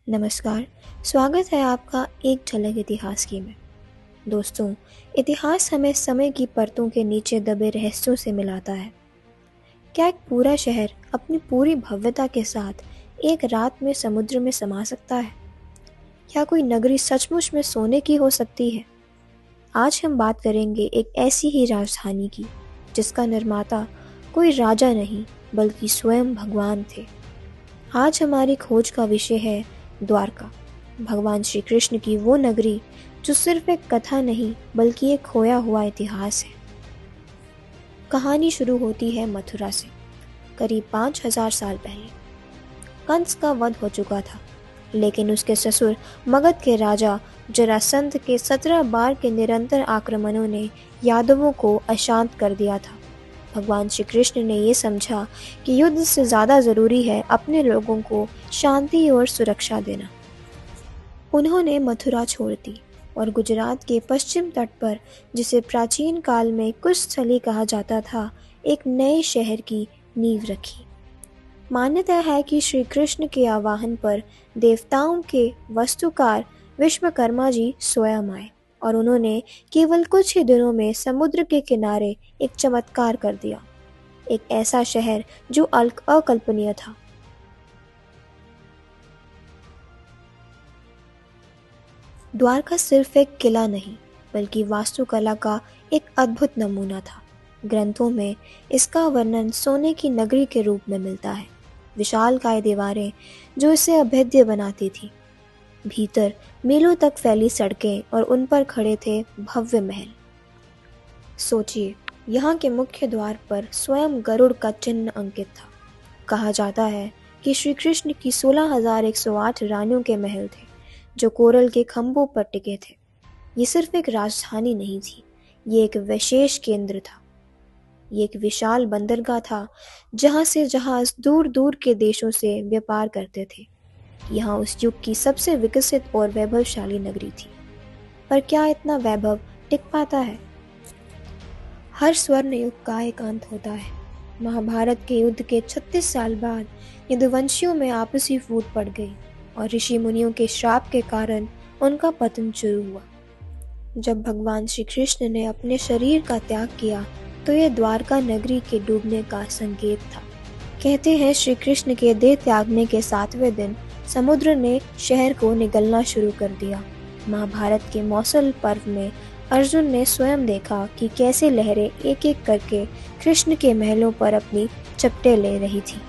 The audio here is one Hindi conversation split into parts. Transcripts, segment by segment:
नमस्कार। स्वागत है आपका एक झलक इतिहास की में। दोस्तों, इतिहास हमें समय की परतों के नीचे दबे रहस्यों से मिलाता है। क्या एक पूरा शहर अपनी पूरी भव्यता के साथ एक रात में समुद्र में समा सकता है? क्या कोई नगरी सचमुच में सोने की हो सकती है? आज हम बात करेंगे एक ऐसी ही राजधानी की जिसका निर्माता कोई राजा नहीं बल्कि स्वयं भगवान थे। आज हमारी खोज का विषय है द्वारका, भगवान श्री कृष्ण की वो नगरी जो सिर्फ एक कथा नहीं बल्कि एक खोया हुआ इतिहास है। कहानी शुरू होती है मथुरा से। करीब 5000 साल पहले कंस का वध हो चुका था, लेकिन उसके ससुर मगध के राजा जरासंध के 17 बार के निरंतर आक्रमणों ने यादवों को अशांत कर दिया था। भगवान श्री कृष्ण ने ये समझा कि युद्ध से ज़्यादा ज़रूरी है अपने लोगों को शांति और सुरक्षा देना। उन्होंने मथुरा छोड़ दी और गुजरात के पश्चिम तट पर, जिसे प्राचीन काल में कुशस्थली कहा जाता था, एक नए शहर की नींव रखी। मान्यता है कि श्री कृष्ण के आह्वान पर देवताओं के वास्तुकार विश्वकर्मा जी स्वयं आए और उन्होंने केवल कुछ ही दिनों में समुद्र के किनारे एक चमत्कार कर दिया। एक ऐसा शहर जो अकल्पनीय था। द्वारका सिर्फ एक किला नहीं बल्कि वास्तुकला का एक अद्भुत नमूना था। ग्रंथों में इसका वर्णन सोने की नगरी के रूप में मिलता है। विशालकाय दीवारें जो इसे अभेद्य बनाती थी, भीतर मीलों तक फैली सड़कें और उन पर खड़े थे भव्य महल। सोचिए, यहाँ के मुख्य द्वार पर स्वयं गरुड़ का चिन्ह अंकित था। कहा जाता है कि श्री कृष्ण की 16,108 रानियों के महल थे जो कोरल के खंभों पर टिके थे। ये सिर्फ एक राजधानी नहीं थी, ये एक विशेष केंद्र था। ये एक विशाल बंदरगाह था जहाँ से जहाज दूर दूर के देशों से व्यापार करते थे। यहाँ उस युग की सबसे विकसित और वैभवशाली नगरी थी। पर क्या इतना वैभव टिक पाता है? हर स्वर्ण युग का एक अंत होता है। महाभारत के युद्ध के 36 साल बाद यदुवंशियों में आपसी फूट पड़ गई और ऋषि मुनियों के श्राप के कारण उनका पतन शुरू हुआ। जब भगवान श्री कृष्ण ने अपने शरीर का त्याग किया तो यह द्वारका नगरी के डूबने का संकेत था। कहते हैं श्री कृष्ण के देह त्यागने के 7वें दिन समुद्र ने शहर को निगलना शुरू कर दिया। महाभारत के मौसल पर्व में अर्जुन ने स्वयं देखा कि कैसे लहरें एक एक करके कृष्ण के महलों पर अपनी चपटें ले रही थी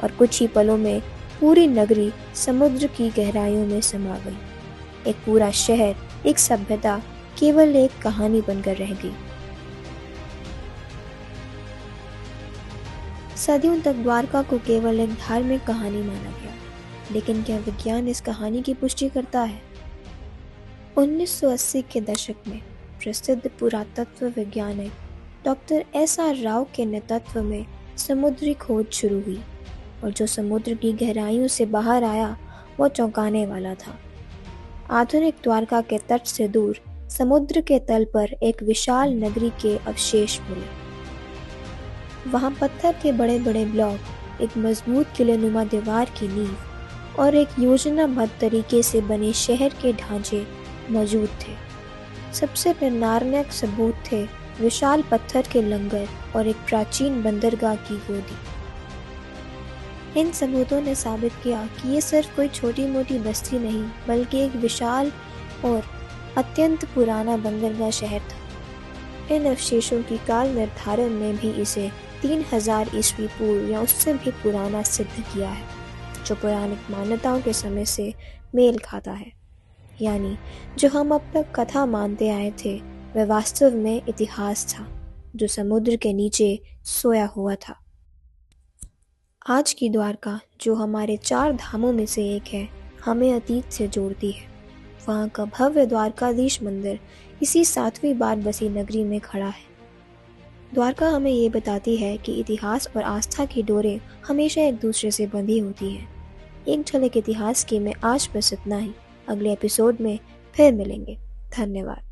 और कुछ ही पलों में पूरी नगरी समुद्र की गहराइयों में समा गई। एक पूरा शहर, एक सभ्यता केवल एक कहानी बनकर रह गई। सदियों तक द्वारका को केवल एक धार्मिक कहानी माना गया, लेकिन क्या विज्ञान इस कहानी की पुष्टि करता है? 1980 के दशक में प्रसिद्ध पुरातत्व वैज्ञानिक डॉक्टर एस.आर. राव के नेतृत्व में समुद्री खोज शुरू हुई और जो समुद्र की गहराइयों से बाहर आया वो चौंकाने वाला था। आधुनिक द्वारका के तट से दूर समुद्र के तल पर एक विशाल नगरी के अवशेष मिले। वहाँ पत्थर के बड़े बड़े ब्लॉक, एक मजबूत किलेनुमा दीवार की नींव और एक योजनाबद्ध तरीके से बने शहर के ढांचे मौजूद थे। सबसे निर्णायक सबूत थे विशाल पत्थर के लंगर और एक प्राचीन बंदरगाह की गोदी। इन सबूतों ने साबित किया कि ये सिर्फ कोई छोटी मोटी बस्ती नहीं बल्कि एक विशाल और अत्यंत पुराना बंदरगाह शहर था। इन अवशेषों की काल निर्धारण ने भी इसे 3000 ईस्वी पूर्व या उससे भी पुराना सिद्ध किया है, जो पौराणिक मान्यताओं के समय से मेल खाता है। यानी जो हम अब तक कथा मानते आए थे वह वास्तव में इतिहास था जो समुद्र के नीचे सोया हुआ था। आज की द्वारका, जो हमारे 4 धामों में से एक है, हमें अतीत से जोड़ती है। वहाँ का भव्य द्वारकाधीश मंदिर इसी 7वीं बार बसी नगरी में खड़ा है। द्वारका हमें ये बताती है कि इतिहास और आस्था की डोरें हमेशा एक दूसरे से बंधी होती हैं। एक झलक इतिहास की में आज बस इतना ही। अगले एपिसोड में फिर मिलेंगे। धन्यवाद।